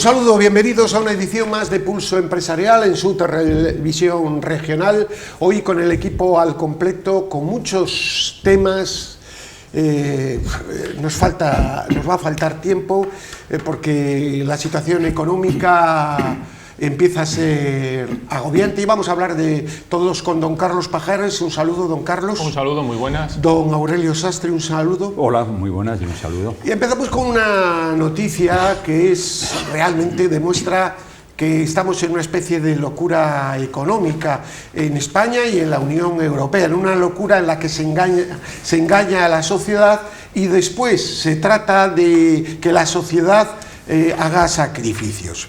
saludo, bienvenidos a una edición más de Pulso Empresarial en su televisión regional. Hoy con el equipo al completo, con muchos temas. Nos va a faltar tiempo porque la situación económica empieza a ser agobiante y vamos a hablar de todos con don Carlos Pajares. Un saludo, don Carlos. Un saludo, muy buenas. Don Aurelio Sastre, un saludo. Hola, muy buenas y un saludo. Y empezamos con una noticia que realmente demuestra que estamos en una especie de locura económica en España y en la Unión Europea, en una locura en la que se engaña a la sociedad y después se trata de que la sociedad haga sacrificios.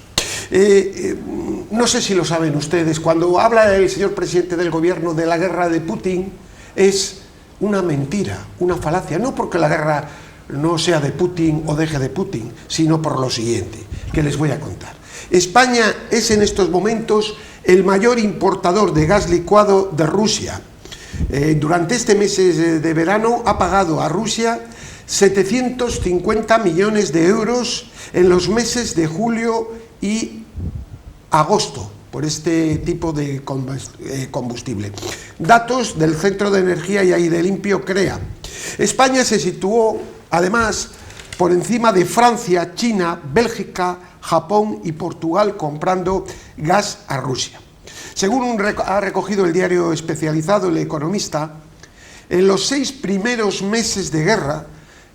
No sé si lo saben ustedes, cuando habla el señor presidente del gobierno de la guerra de Putin, es una mentira, una falacia, no porque la guerra no sea de Putin o deje de Putin, sino por lo siguiente, que les voy a contar. España es en estos momentos el mayor importador de gas licuado de Rusia. Durante este mes de verano ha pagado a Rusia 750 millones de euros en los meses de julio y agosto por este tipo de combustible. Datos del Centro de Energía y Aire Limpio CREA. España se situó además por encima de Francia, China, Bélgica, Japón y Portugal comprando gas a Rusia. Según ha recogido el diario especializado El Economista, en los 6 primeros meses de guerra,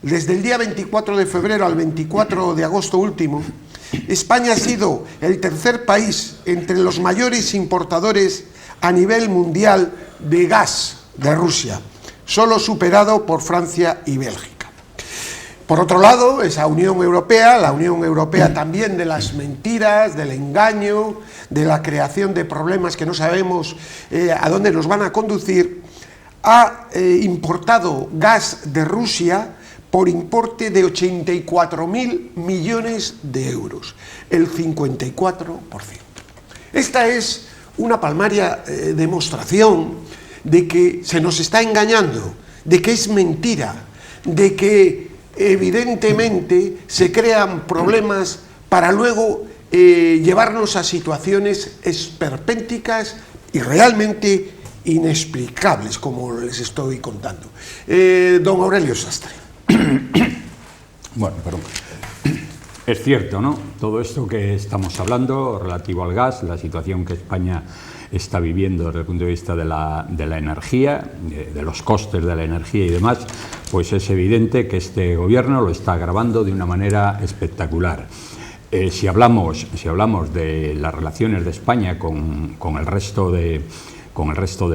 desde el día 24 de febrero al 24 de agosto último, España ha sido el tercer país entre los mayores importadores a nivel mundial de gas de Rusia, solo superado por Francia y Bélgica. Por otro lado, esa Unión Europea, la Unión Europea también de las mentiras, del engaño, de la creación de problemas que no sabemos a dónde nos van a conducir, ha importado gas de Rusia por importe de 84.000 millones de euros, el 54%. Esta es una palmaria demostración de que se nos está engañando, de que es mentira, de que evidentemente se crean problemas para luego llevarnos a situaciones esperpénticas y realmente inexplicables, como les estoy contando. Don Aurelio Sastre. Bueno, perdón. Es cierto, ¿no? Todo esto que estamos hablando relativo al gas, la situación que España está viviendo desde el punto de vista de la energía, de los costes de la energía y demás, pues es evidente que este gobierno lo está agravando de una manera espectacular. Si hablamos de las relaciones de España con el resto del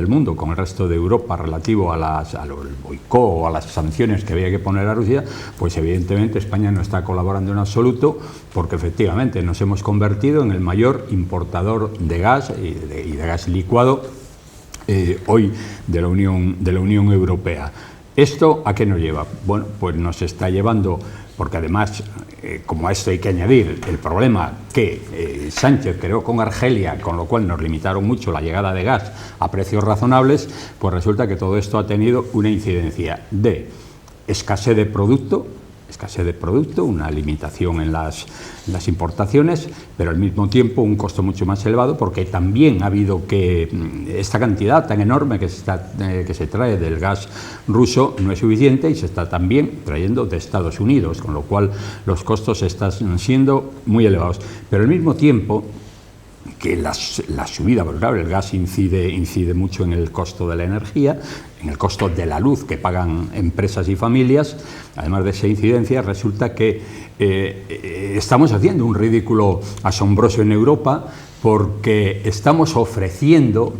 mundo, con el resto de Europa relativo al boicot o a las sanciones que había que poner a Rusia, pues evidentemente España no está colaborando en absoluto, porque efectivamente nos hemos convertido en el mayor importador de gas y de gas licuado hoy de la Unión Europea. ¿Esto a qué nos lleva? Bueno, pues nos está llevando, porque además, como a esto hay que añadir el problema que Sánchez creó con Argelia, con lo cual nos limitaron mucho la llegada de gas a precios razonables, pues resulta que todo esto ha tenido una incidencia de escasez de producto, una limitación en las importaciones, pero al mismo tiempo un costo mucho más elevado, porque también ha habido que esta cantidad tan enorme que se trae del gas ruso no es suficiente y se está también trayendo de Estados Unidos, con lo cual los costos están siendo muy elevados. Pero al mismo tiempo que la subida, porque claro, el gas incide mucho en el costo de la energía, en el costo de la luz que pagan empresas y familias. Además de esa incidencia, resulta que estamos haciendo un ridículo asombroso en Europa, porque estamos ofreciendo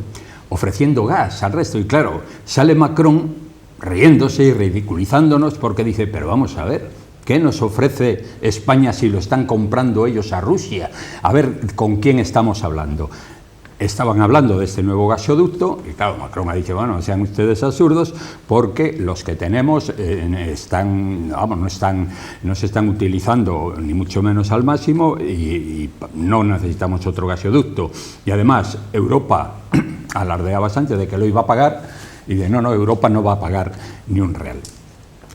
gas al resto. Y claro, sale Macron riéndose y ridiculizándonos porque dice, pero vamos a ver, ¿qué nos ofrece España si lo están comprando ellos a Rusia? A ver, ¿con quién estamos hablando? Estaban hablando de este nuevo gasoducto y claro, Macron ha dicho, bueno, sean ustedes absurdos porque los que tenemos no se están utilizando ni mucho menos al máximo y no necesitamos otro gasoducto. Y además, Europa alardeaba Sánchez de que lo iba a pagar y de no, Europa no va a pagar ni un real.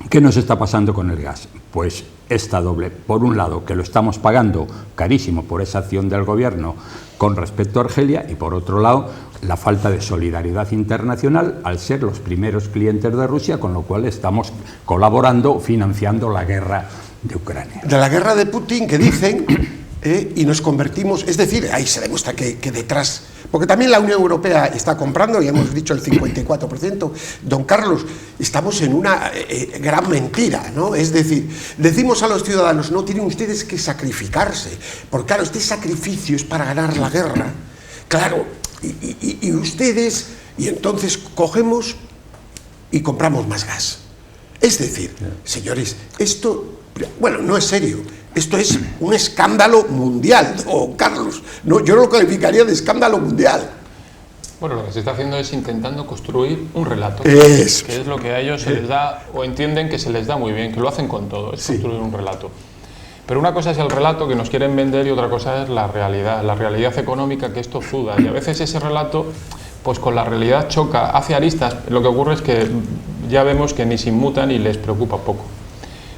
¿Qué nos está pasando con el gas? Pues esta doble. Por un lado, que lo estamos pagando carísimo por esa acción del gobierno con respecto a Argelia, y por otro lado, la falta de solidaridad internacional al ser los primeros clientes de Rusia, con lo cual estamos colaborando, financiando la guerra de Ucrania. De la guerra de Putin, que dicen, y nos convertimos, es decir, ahí se demuestra que detrás, porque también la Unión Europea está comprando, ya hemos dicho el 54%, don Carlos, estamos en una gran mentira, ¿no? Es decir, decimos a los ciudadanos, no, tienen ustedes que sacrificarse, porque claro, este sacrificio es para ganar la guerra, claro, y ustedes, y entonces cogemos y compramos más gas. Es decir, señores, esto, bueno, no es serio. Esto es un escándalo mundial, don Carlos. No, yo lo calificaría de escándalo mundial. Bueno, lo que se está haciendo es intentando construir un relato, que es lo que a ellos se les da, o entienden que se les da muy bien, que lo hacen con todo, es construir un relato. Pero una cosa es el relato que nos quieren vender y otra cosa es la realidad económica que esto zuda. Y a veces ese relato, pues con la realidad choca, hace aristas. Lo que ocurre es que ya vemos que ni se inmutan y les preocupa poco.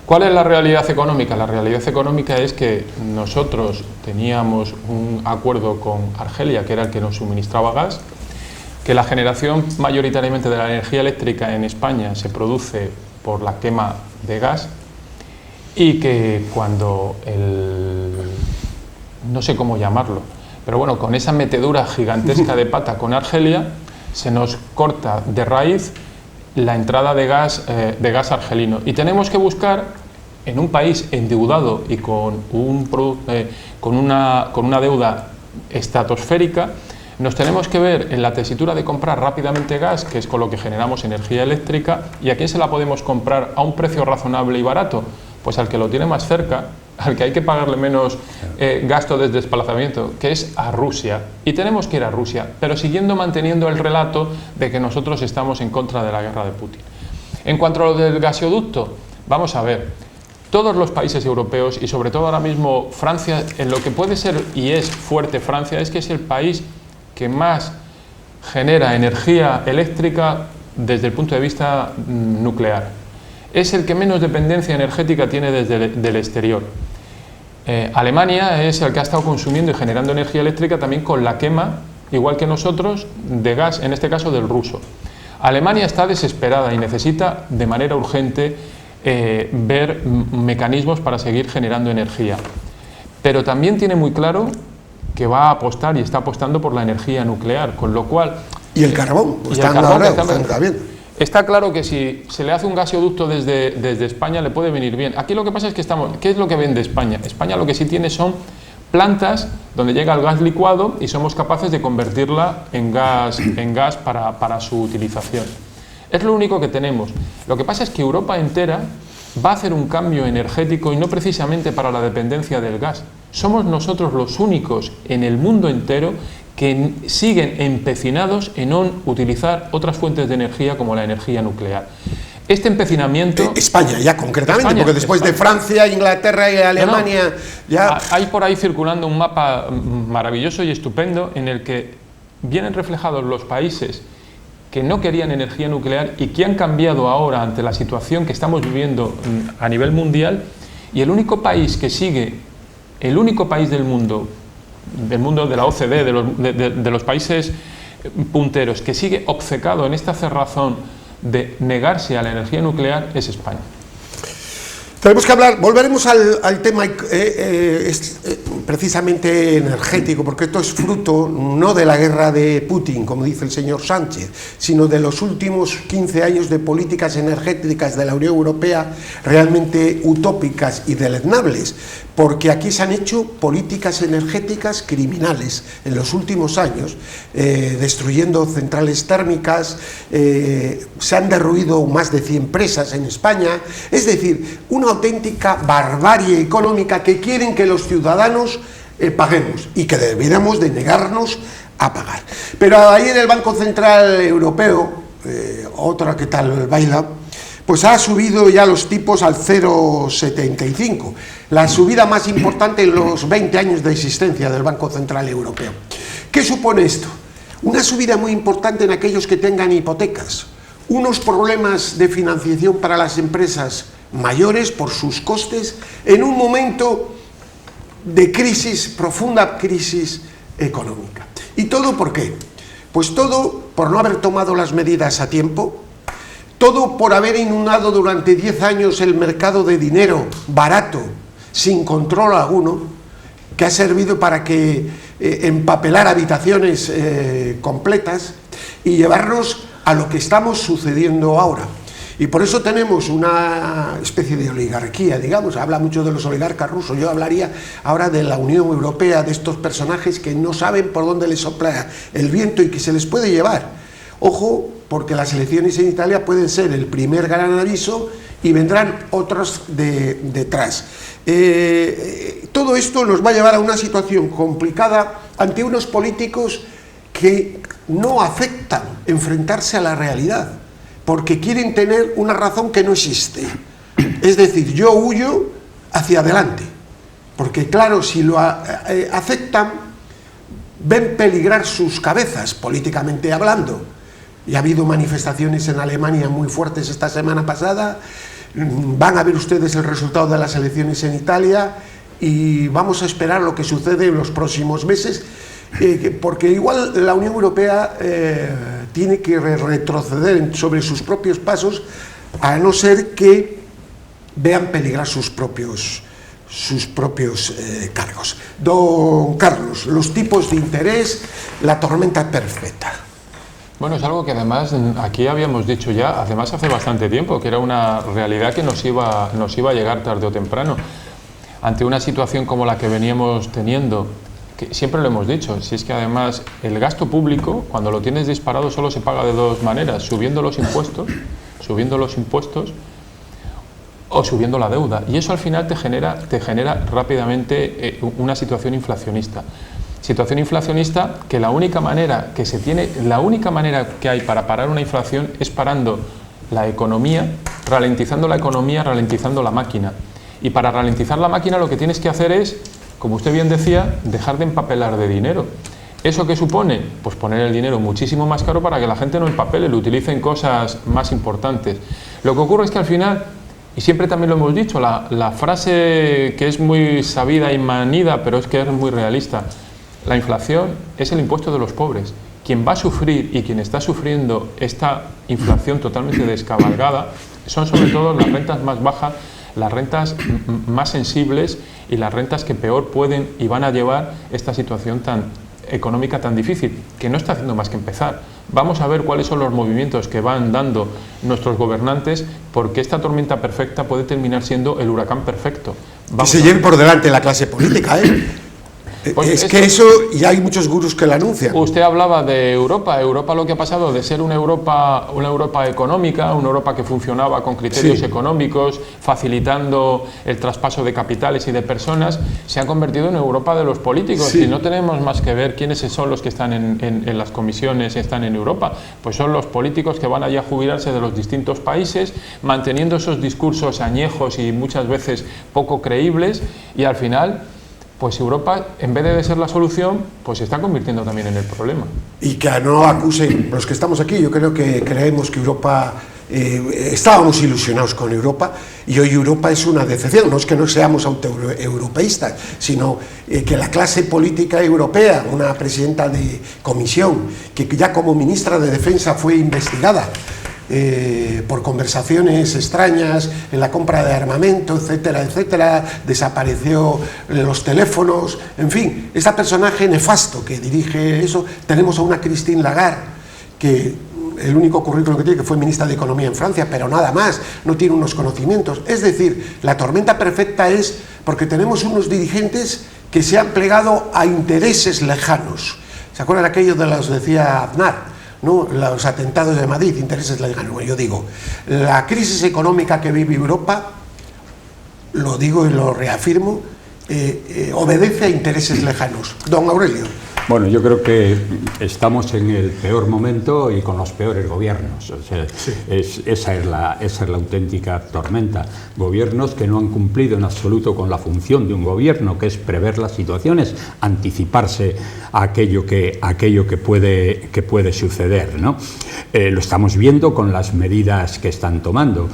¿Cuál es la realidad económica? La realidad económica es que nosotros teníamos un acuerdo con Argelia, que era el que nos suministraba gas, que la generación mayoritariamente de la energía eléctrica en España se produce por la quema de gas, y que cuando no sé cómo llamarlo, pero bueno, con esa metedura gigantesca de pata con Argelia, se nos corta de raíz la entrada de gas argelino. Y tenemos que buscar, en un país endeudado y con una deuda estratosférica, nos tenemos que ver en la tesitura de comprar rápidamente gas, que es con lo que generamos energía eléctrica. ¿Y a quién se la podemos comprar a un precio razonable y barato? Pues al que lo tiene más cerca, al que hay que pagarle menos gasto de desplazamiento, que es a Rusia. Y tenemos que ir a Rusia, pero siguiendo manteniendo el relato de que nosotros estamos en contra de la guerra de Putin. En cuanto a lo del gasoducto, vamos a ver, todos los países europeos y sobre todo ahora mismo Francia, en lo que puede ser y es fuerte Francia, es que es el país que más genera energía eléctrica desde el punto de vista nuclear. Es el que menos dependencia energética tiene desde el exterior. Alemania es el que ha estado consumiendo y generando energía eléctrica también con la quema, igual que nosotros, de gas, en este caso del ruso. Alemania está desesperada y necesita de manera urgente ver mecanismos para seguir generando energía. Pero también tiene muy claro que va a apostar y está apostando por la energía nuclear, con lo cual... Y el carbón, está bien. Está claro que si se le hace un gasoducto desde España le puede venir bien. Aquí lo que pasa es que ¿qué es lo que vende España? España lo que sí tiene son plantas donde llega el gas licuado y somos capaces de convertirla en gas para su utilización. Es lo único que tenemos. Lo que pasa es que Europa entera va a hacer un cambio energético y no precisamente para la dependencia del gas. Somos nosotros los únicos en el mundo entero que siguen empecinados en no utilizar otras fuentes de energía como la energía nuclear. Este empecinamiento... España, ya concretamente, España, porque después de Francia, Inglaterra y Alemania... ya... Hay por ahí circulando un mapa maravilloso y estupendo en el que vienen reflejados los países que no querían energía nuclear y que han cambiado ahora ante la situación que estamos viviendo a nivel mundial, y el único país que sigue, el único país del mundo de la OCDE, de los países punteros, que sigue obcecado en esta cerrazón de negarse a la energía nuclear, es España. Tenemos que hablar, volveremos al tema precisamente energético, porque esto es fruto no de la guerra de Putin, como dice el señor Sánchez, sino de los últimos 15 años de políticas energéticas de la Unión Europea realmente utópicas y deleznables, porque aquí se han hecho políticas energéticas criminales en los últimos años, destruyendo centrales térmicas, se han derruido más de 100 presas en España, es decir, una auténtica barbarie económica que quieren que los ciudadanos paguemos y que deberíamos de negarnos a pagar. Pero ahí en el Banco Central Europeo, otra que tal baila, pues ha subido ya los tipos al 0,75, la subida más importante en los 20 años de existencia del Banco Central Europeo. ¿Qué supone esto? Una subida muy importante en aquellos que tengan hipotecas, unos problemas de financiación para las empresas mayores por sus costes en un momento de crisis, profunda crisis económica. ¿Y todo por qué? Pues todo por no haber tomado las medidas a tiempo, todo por haber inundado durante 10 años el mercado de dinero barato, sin control alguno, que ha servido para que empapelar habitaciones completas y llevarnos a lo que estamos sucediendo ahora. Y por eso tenemos una especie de oligarquía, digamos, habla mucho de los oligarcas rusos, yo hablaría ahora de la Unión Europea, de estos personajes que no saben por dónde les sopla el viento y que se les puede llevar. Ojo, porque las elecciones en Italia pueden ser el primer gran aviso y vendrán otros detrás. Todo esto nos va a llevar a una situación complicada ante unos políticos que no aceptan enfrentarse a la realidad, porque quieren tener una razón que no existe. Es decir, yo huyo hacia adelante, porque claro, si lo aceptan, ven peligrar sus cabezas, políticamente hablando. Y ha habido manifestaciones en Alemania muy fuertes esta semana pasada, van a ver ustedes el resultado de las elecciones en Italia y vamos a esperar lo que sucede en los próximos meses, porque igual la Unión Europea tiene que retroceder sobre sus propios pasos, a no ser que vean peligrar sus propios cargos. Don Carlos, los tipos de interés, la tormenta perfecta. Bueno, es algo que además aquí habíamos dicho ya, además hace bastante tiempo, que era una realidad que nos iba a llegar tarde o temprano. Ante una situación como la que veníamos teniendo, que siempre lo hemos dicho, si es que además el gasto público, cuando lo tienes disparado, solo se paga de dos maneras, subiendo los impuestos o subiendo la deuda. Y eso al final te genera rápidamente una situación inflacionista. Situación inflacionista que la única manera que hay para parar una inflación es parando la economía, ralentizando la máquina. Y para ralentizar la máquina lo que tienes que hacer es, como usted bien decía, dejar de empapelar de dinero. ¿Eso qué supone? Pues poner el dinero muchísimo más caro para que la gente no empapele, lo utilice en cosas más importantes. Lo que ocurre es que al final, y siempre también lo hemos dicho, la frase que es muy sabida y manida, pero es que es muy realista, la inflación es el impuesto de los pobres. Quien va a sufrir y quien está sufriendo esta inflación totalmente descabalgada son sobre todo las rentas más bajas, las rentas más sensibles y las rentas que peor pueden y van a llevar esta situación económica tan difícil, que no está haciendo más que empezar. Vamos a ver cuáles son los movimientos que van dando nuestros gobernantes, porque esta tormenta perfecta puede terminar siendo el huracán perfecto. Que se lleven por delante la clase política, ¿eh? Pues es que eso, y hay muchos gurús que lo anuncian. Usted hablaba de Europa. Europa, lo que ha pasado de ser una Europa económica, una Europa que funcionaba con criterios económicos, facilitando el traspaso de capitales y de personas, se ha convertido en Europa de los políticos. Y no tenemos más que ver quiénes son los que están en las comisiones y están en Europa. Pues son los políticos que van allá a jubilarse de los distintos países, manteniendo esos discursos añejos y muchas veces poco creíbles, y al final, pues Europa, en vez de ser la solución, pues se está convirtiendo también en el problema. Y que no acusen los que estamos aquí. Yo creo que creemos que Europa, estábamos ilusionados con Europa, y hoy Europa es una decepción. No es que no seamos europeístas, sino que la clase política europea, una presidenta de comisión, que ya como ministra de Defensa fue investigada por conversaciones extrañas en la compra de armamento, etcétera, etcétera, desapareció los teléfonos, en fin, este personaje nefasto que dirige eso. Tenemos a una Christine Lagarde, que el único currículum que tiene, que fue ministra de Economía en Francia, pero nada más, no tiene unos conocimientos. Es decir, la tormenta perfecta es porque tenemos unos dirigentes que se han plegado a intereses lejanos. ¿Se acuerdan aquello de los, decía Aznar, ¿no? Los atentados de Madrid, intereses lejanos? Bueno, yo digo, la crisis económica que vive Europa, lo digo y lo reafirmo, obedece a intereses lejanos. Don Aurelio. Bueno, yo creo que estamos en el peor momento y con los peores gobiernos. O sea, sí. Esa es la auténtica tormenta. Gobiernos que no han cumplido en absoluto con la función de un gobierno, que es prever las situaciones, anticiparse a aquello que puede suceder, ¿no? Lo estamos viendo con las medidas que están tomando.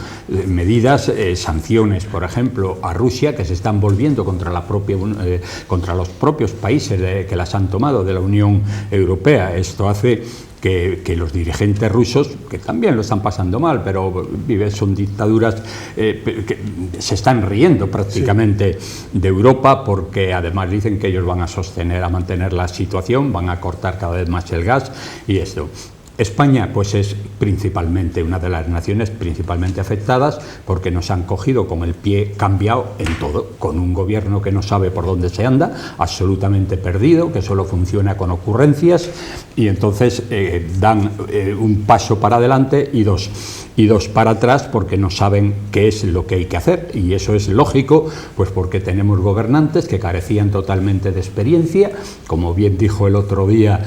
Medidas, sanciones, por ejemplo, a Rusia, que se están volviendo contra los propios países que las han tomado de la Unión Europea. Esto hace que los dirigentes rusos, que también lo están pasando mal, pero son dictaduras que se están riendo prácticamente de Europa, porque además dicen que ellos van a mantener la situación, van a cortar cada vez más el gas y esto. España pues es principalmente una de las naciones principalmente afectadas, porque nos han cogido con el pie cambiado en todo, con un gobierno que no sabe por dónde se anda, absolutamente perdido, que solo funciona con ocurrencias, y entonces dan un paso para adelante y dos para atrás, porque no saben qué es lo que hay que hacer, y eso es lógico, pues porque tenemos gobernantes que carecían totalmente de experiencia, como bien dijo el otro día,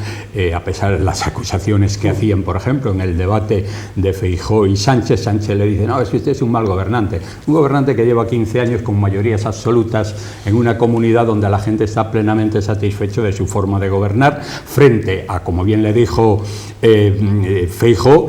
a pesar de las acusaciones que hacían, por ejemplo, en el debate de Feijóo y Sánchez le dice, no, es que usted es un mal gobernante, un gobernante que lleva 15 años con mayorías absolutas en una comunidad donde la gente está plenamente satisfecho de su forma de gobernar, frente a, como bien le dijo Feijóo,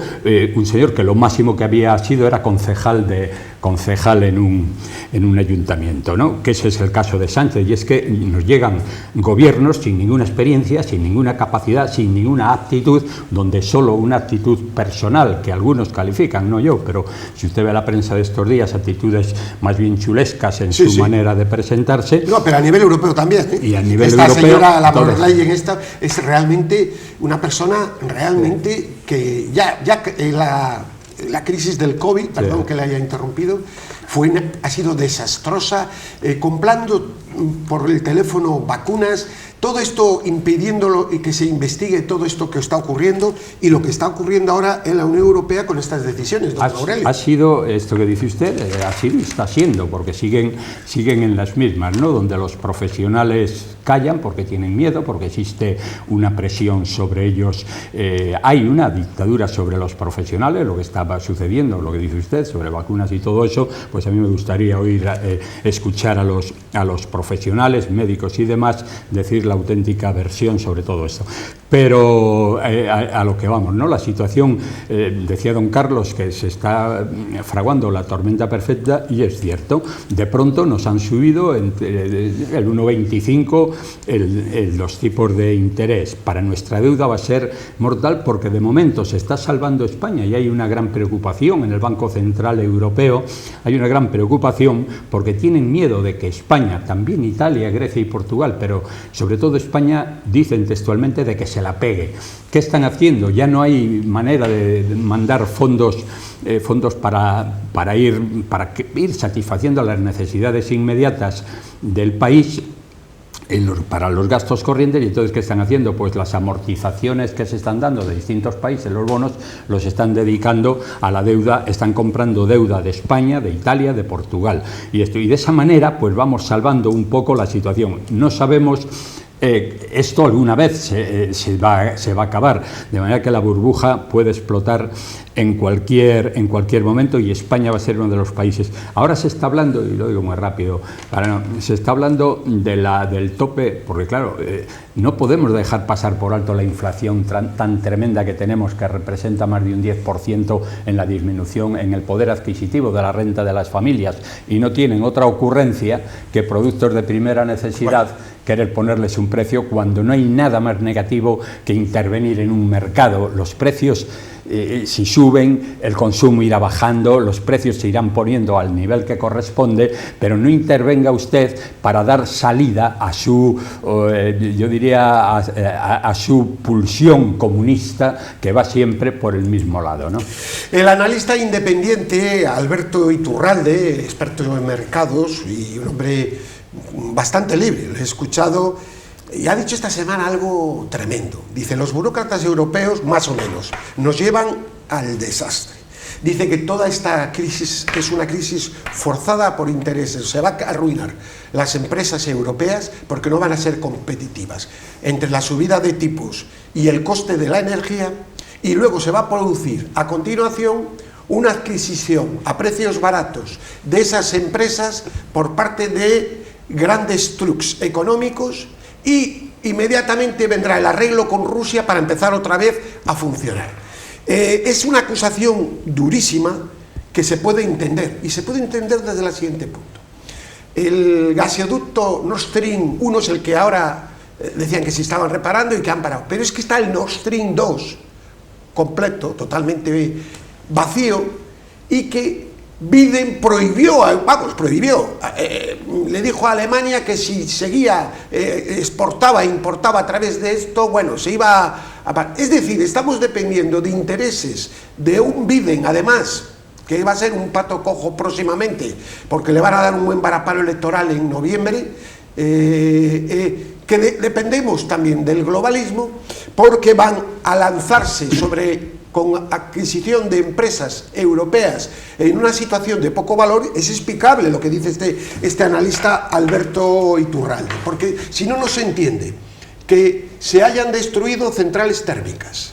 un señor que lo máximo que había sido era concejal en un ayuntamiento, ¿no? Que ese es el caso de Sánchez, y es que nos llegan gobiernos sin ninguna experiencia, sin ninguna capacidad, sin ninguna aptitud, donde solo una actitud personal, que algunos califican, no yo, pero si usted ve la prensa de estos días, actitudes más bien chulescas en su manera de presentarse. No, pero a nivel europeo también, ¿eh? Y a nivel esta europeo, señora, la von der Leyen, esta es realmente una persona realmente que la crisis del COVID, perdón que le haya interrumpido, ha sido desastrosa, comprando por el teléfono vacunas, todo esto impidiéndolo y que se investigue todo esto que está ocurriendo y lo que está ocurriendo ahora en la Unión Europea con estas decisiones, don Aurelio. Ha sido esto que dice usted, así está siendo, porque siguen en las mismas, ¿no? Donde los profesionales callan porque tienen miedo, porque existe una presión sobre ellos, hay una dictadura sobre los profesionales, lo que estaba sucediendo, lo que dice usted sobre vacunas y todo eso, pues a mí me gustaría escuchar a los profesionales, médicos y demás, decir la auténtica versión sobre todo esto. Pero a lo que vamos, ¿no? La situación, decía don Carlos, que se está fraguando la tormenta perfecta, y es cierto, de pronto nos han subido el 1,25 los tipos de interés. Para nuestra deuda va a ser mortal, porque de momento se está salvando España y hay una gran preocupación en el Banco Central Europeo, hay una gran preocupación porque tienen miedo de que España, también Italia, Grecia y Portugal, pero sobre todo España, dicen textualmente de que se la pegue. ¿Qué están haciendo? Ya no hay manera de mandar fondos para ir satisfaciendo las necesidades inmediatas del país para los gastos corrientes, y entonces ¿qué están haciendo? Pues las amortizaciones que se están dando de distintos países, los bonos, los están dedicando a la deuda, están comprando deuda de España, de Italia, de Portugal, y de esa manera pues vamos salvando un poco la situación. No sabemos esto alguna vez se va a acabar, de manera que la burbuja puede explotar en cualquier momento, y España va a ser uno de los países. Ahora se está hablando, y lo digo muy rápido, se está hablando del tope, porque claro, no podemos dejar pasar por alto la inflación tan tremenda que tenemos, que representa más de un 10% en la disminución en el poder adquisitivo de la renta de las familias, y no tienen otra ocurrencia que productos de primera necesidad, querer ponerles un precio cuando no hay nada más negativo que intervenir en un mercado. Los precios, si suben, el consumo irá bajando, los precios se irán poniendo al nivel que corresponde, pero no intervenga usted para dar salida a su, yo diría, a su pulsión comunista, que va siempre por el mismo lado, ¿no? El analista independiente Alberto Iturralde, experto en mercados y un hombre bastante libre, lo he escuchado, y ha dicho esta semana algo tremendo. Dice, los burócratas europeos, más o menos, nos llevan al desastre. dice que toda esta crisis es una crisis forzada por intereses. Se va a arruinar las empresas europeas porque no van a ser competitivas. Entre la subida de tipos y el coste de la energía, y luego se va a producir a continuación una adquisición a precios baratos de esas empresas por parte de grandes trucks económicos, y inmediatamente vendrá el arreglo con Rusia para empezar otra vez a funcionar. Es una acusación durísima que se puede entender, y se puede entender desde el siguiente punto. El gasoducto Nord Stream 1 es el que ahora decían que se estaban reparando y que han parado, pero es que está el Nord Stream 2 completo, totalmente vacío, y que Biden prohibió, le dijo a Alemania que si seguía, exportaba e importaba a través de esto, bueno, se iba a... Es decir, estamos dependiendo de intereses de un Biden, además, que va a ser un pato cojo próximamente, porque le van a dar un buen varapalo electoral en noviembre, que dependemos también del globalismo, porque van a lanzarse con adquisición de empresas europeas en una situación de poco valor. Es explicable lo que dice este analista Alberto Iturralde, porque si no, no se entiende que se hayan destruido centrales térmicas,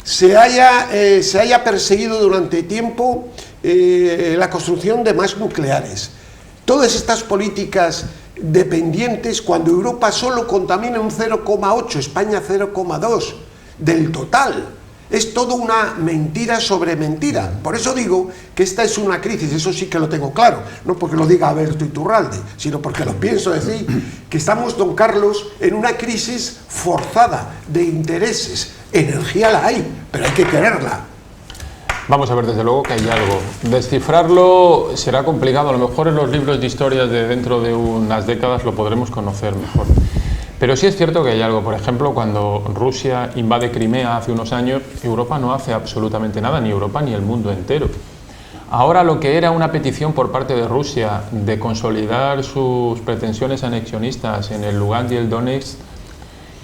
se haya perseguido durante tiempo la construcción de más nucleares, todas estas políticas dependientes, cuando Europa solo contamina un 0,8, España 0,2 del total. Es todo una mentira sobre mentira. Por eso digo que esta es una crisis, eso sí que lo tengo claro, no porque lo diga Alberto Iturralde, sino porque lo pienso decir, que estamos, don Carlos, en una crisis forzada de intereses. Energía la hay, pero hay que quererla. Vamos a ver, desde luego que hay algo. Descifrarlo será complicado, a lo mejor en los libros de historia de dentro de unas décadas lo podremos conocer mejor. Pero sí es cierto que hay algo. Por ejemplo, cuando Rusia invade Crimea hace unos años, Europa no hace absolutamente nada, ni Europa ni el mundo entero. Ahora lo que era una petición por parte de Rusia de consolidar sus pretensiones anexionistas en el Lugansk y el Donetsk,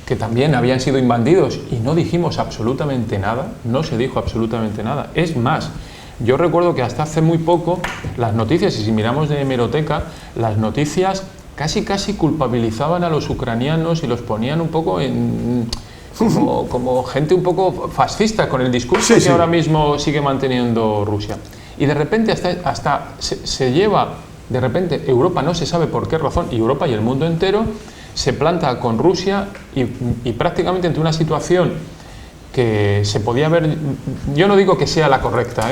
que también habían sido invadidos, y no dijimos absolutamente nada, no se dijo absolutamente nada. Es más, yo recuerdo que hasta hace muy poco las noticias, y si miramos de hemeroteca, las noticias casi culpabilizaban a los ucranianos y los ponían un poco como gente un poco fascista con el discurso que ahora mismo sigue manteniendo Rusia. Y de repente hasta se lleva, de repente Europa, no se sabe por qué razón, y Europa y el mundo entero se planta con Rusia y prácticamente ante una situación que se podía ver, yo no digo que sea la correcta,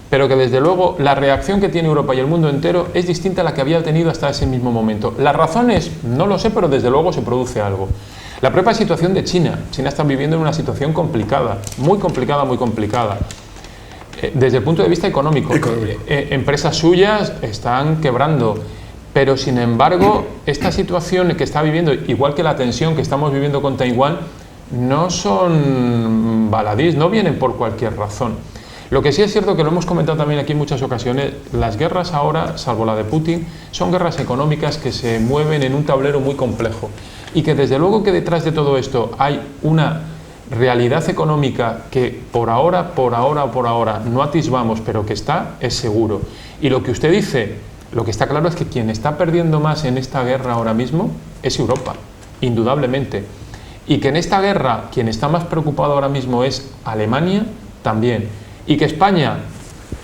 pero que desde luego la reacción que tiene Europa y el mundo entero es distinta a la que había tenido hasta ese mismo momento. Las razones no lo sé, pero desde luego se produce algo. La propia situación de China. China está viviendo en una situación complicada, muy complicada, muy complicada. Desde el punto de vista económico, empresas suyas están quebrando, pero sin embargo esta situación que está viviendo, igual que la tensión que estamos viviendo con Taiwán, no son baladís, no vienen por cualquier razón. Lo que sí es cierto, que lo hemos comentado también aquí en muchas ocasiones, las guerras ahora, salvo la de Putin, son guerras económicas que se mueven en un tablero muy complejo, y que desde luego que detrás de todo esto hay una realidad económica que por ahora no atisbamos, pero que es seguro. Y lo que usted dice, lo que está claro es que quien está perdiendo más en esta guerra ahora mismo es Europa, indudablemente. Y que en esta guerra quien está más preocupado ahora mismo es Alemania también. Y que España,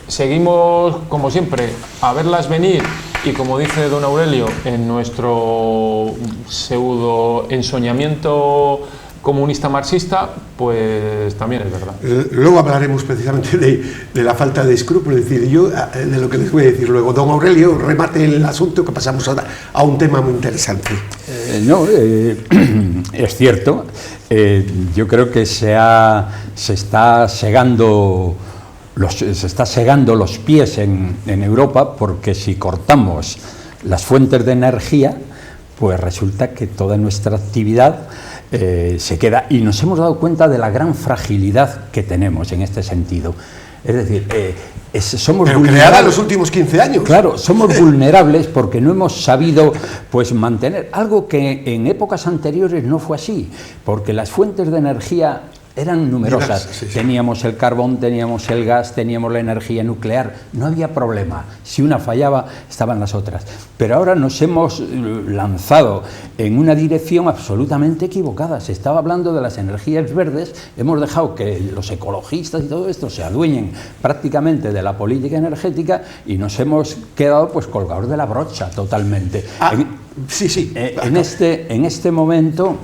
seguimos como siempre a verlas venir, y como dice don Aurelio, en nuestro pseudo ensoñamiento comunista marxista, pues también es verdad. Luego hablaremos precisamente de la falta de escrúpulos, es decir, yo de lo que les voy a decir luego. Don Aurelio, remate el asunto, que pasamos a un tema muy interesante. Es cierto, yo creo que se está segando los pies en Europa, porque si cortamos las fuentes de energía, pues resulta que toda nuestra actividad se queda, y nos hemos dado cuenta de la gran fragilidad que tenemos en este sentido. Es decir, somos vulnerables. Creada en los últimos 15 años. Claro, somos vulnerables porque no hemos sabido mantener algo que en épocas anteriores no fue así, porque las fuentes de energía eran numerosas. Sí, sí. Teníamos el carbón, teníamos el gas, teníamos la energía nuclear, no había problema. Si una fallaba, estaban las otras. Pero ahora nos hemos lanzado en una dirección absolutamente equivocada. Se estaba hablando de las energías verdes, hemos dejado que los ecologistas y todo esto se adueñen prácticamente de la política energética y nos hemos quedado pues colgados de la brocha totalmente. Sí. En este momento...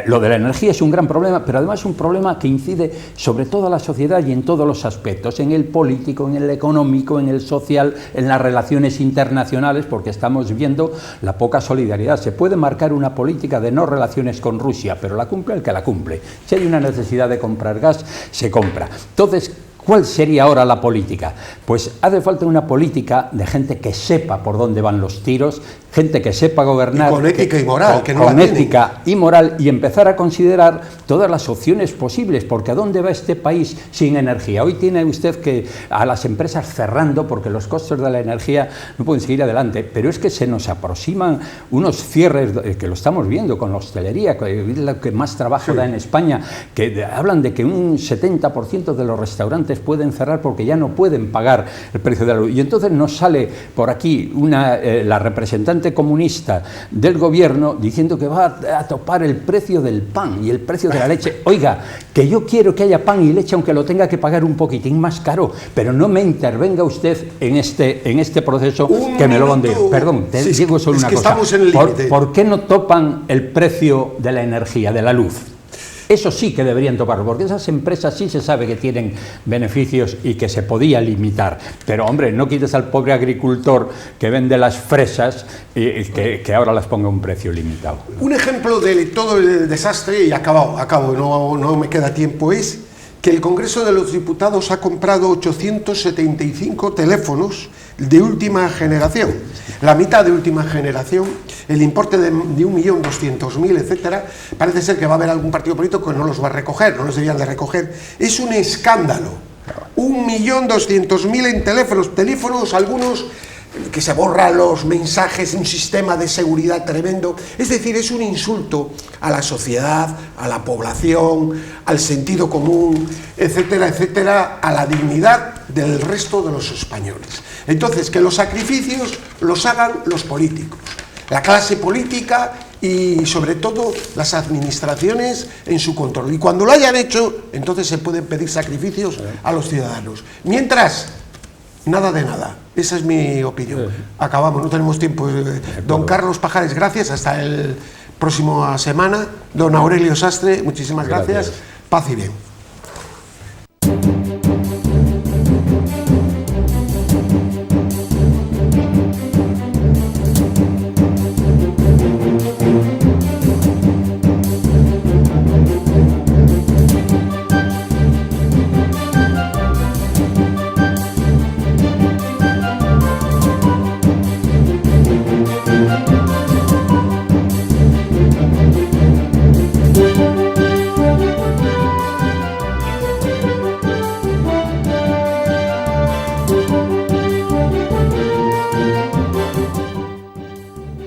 lo de la energía es un gran problema, pero además es un problema que incide sobre toda la sociedad y en todos los aspectos, en el político, en el económico, en el social, en las relaciones internacionales, porque estamos viendo la poca solidaridad. Se puede marcar una política de no relaciones con Rusia, pero la cumple el que la cumple. Si hay una necesidad de comprar gas, se compra. Entonces, ¿cuál sería ahora la política? Pues hace falta una política de gente que sepa por dónde van los tiros, gente que sepa gobernar. Y con ética y moral, que no con la ética y moral, y empezar a considerar todas las opciones posibles, porque ¿a dónde va este país sin energía? Hoy tiene usted que a las empresas cerrando porque los costos de la energía no pueden seguir adelante, pero es que se nos aproximan unos cierres, que lo estamos viendo con la hostelería, que es lo que más trabajo da en España, que hablan de que un 70% de los restaurantes pueden cerrar porque ya no pueden pagar el precio de la luz. Y entonces nos sale por aquí la representante comunista del gobierno diciendo que va a topar el precio del pan y el precio de la leche. Oiga, que yo quiero que haya pan y leche aunque lo tenga que pagar un poquitín más caro, pero no me intervenga usted en este proceso que me lo van a decir. Perdón, te digo solo una cosa. ¿Por qué no topan el precio de la energía, de la luz? Eso sí que deberían toparlo, porque esas empresas sí se sabe que tienen beneficios y que se podía limitar. Pero, hombre, no quites al pobre agricultor que vende las fresas y que ahora las ponga a un precio limitado. Un ejemplo de todo el desastre, y acabo, no me queda tiempo, es que el Congreso de los Diputados ha comprado 875 teléfonos de última generación, la mitad de última generación, el importe de 1.200.000, etcétera. Parece ser que va a haber algún partido político que no los va a recoger, no los deberían de recoger. Es un escándalo. 1.200.000 en teléfonos, algunos que se borran los mensajes, un sistema de seguridad tremendo. Es decir, es un insulto a la sociedad, a la población, al sentido común, etcétera, etcétera, a la dignidad del resto de los españoles. Entonces, que los sacrificios los hagan los políticos, la clase política y, sobre todo, las administraciones en su control. Y cuando lo hayan hecho, entonces se pueden pedir sacrificios a los ciudadanos. Mientras, nada de nada. Esa es mi opinión. Acabamos, no tenemos tiempo. Don Carlos Pajares, gracias. Hasta el próximo semana. Don Aurelio Sastre, muchísimas gracias. Paz y bien.